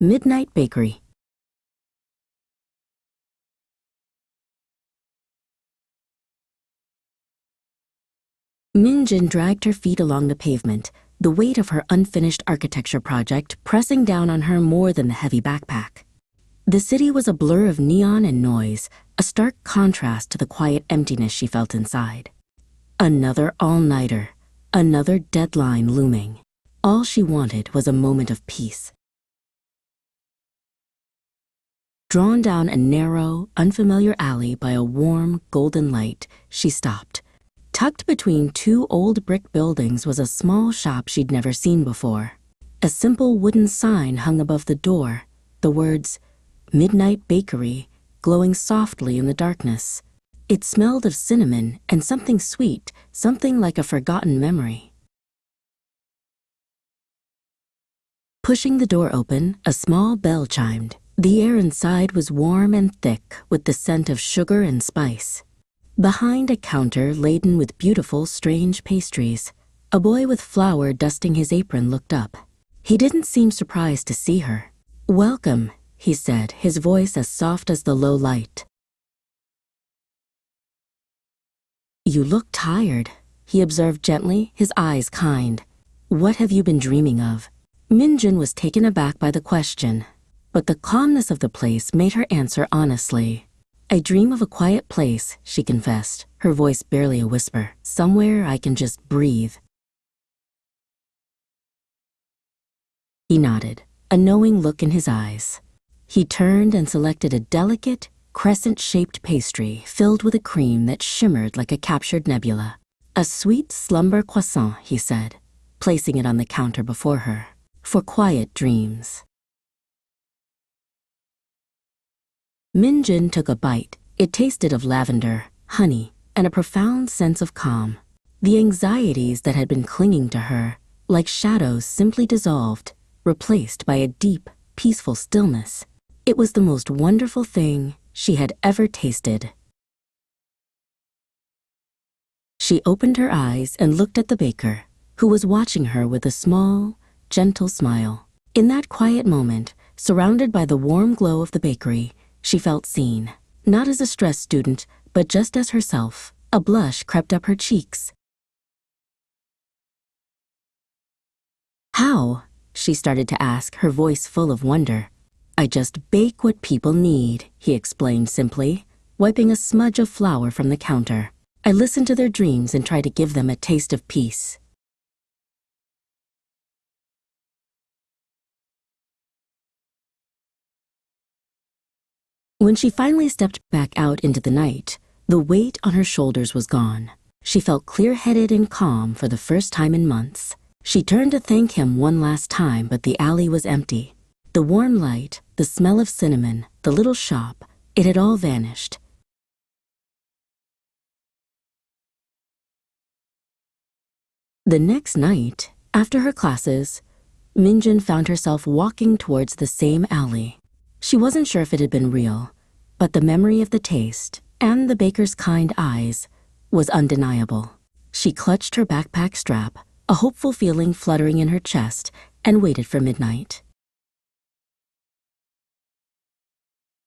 Midnight Bakery. Minjin dragged her feet along the pavement, the weight of her unfinished architecture project pressing down on her more than the heavy backpack. The city was a blur of neon and noise, a stark contrast to the quiet emptiness she felt inside. Another all-nighter, another deadline looming. All she wanted was a moment of peace. Drawn down a narrow, unfamiliar alley by a warm, golden light, she stopped. Tucked between two old brick buildings was a small shop she'd never seen before. A simple wooden sign hung above the door, the words, "Midnight Bakery," glowing softly in the darkness. It smelled of cinnamon and something sweet, something like a forgotten memory. Pushing the door open, a small bell chimed. The air inside was warm and thick with the scent of sugar and spice. Behind a counter laden with beautiful, strange pastries, a boy with flour dusting his apron looked up. He didn't seem surprised to see her. "Welcome," he said, his voice as soft as the low light. "You look tired," he observed gently, his eyes kind. "What have you been dreaming of?" Minjin was taken aback by the question, but the calmness of the place made her answer honestly. "I dream of a quiet place," she confessed, her voice barely a whisper. "Somewhere I can just breathe." He nodded, a knowing look in his eyes. He turned and selected a delicate, crescent-shaped pastry filled with a cream that shimmered like a captured nebula. "A sweet slumber croissant," he said, placing it on the counter before her. "For quiet dreams." Minjin took a bite. It tasted of lavender, honey, and a profound sense of calm. The anxieties that had been clinging to her, like shadows, simply dissolved, replaced by a deep, peaceful stillness. It was the most wonderful thing she had ever tasted. She opened her eyes and looked at the baker, who was watching her with a small, gentle smile. In that quiet moment, surrounded by the warm glow of the bakery, she felt seen, not as a stressed student, but just as herself. A blush crept up her cheeks. "How?" she started to ask, her voice full of wonder. "I just bake what people need," he explained simply, wiping a smudge of flour from the counter. "I listen to their dreams and try to give them a taste of peace." When she finally stepped back out into the night, the weight on her shoulders was gone. She felt clear-headed and calm for the first time in months. She turned to thank him one last time, but the alley was empty. The warm light, the smell of cinnamon, the little shop, it had all vanished. The next night, after her classes, Minjin found herself walking towards the same alley. She wasn't sure if it had been real, but the memory of the taste and the baker's kind eyes was undeniable. She clutched her backpack strap, a hopeful feeling fluttering in her chest, and waited for midnight.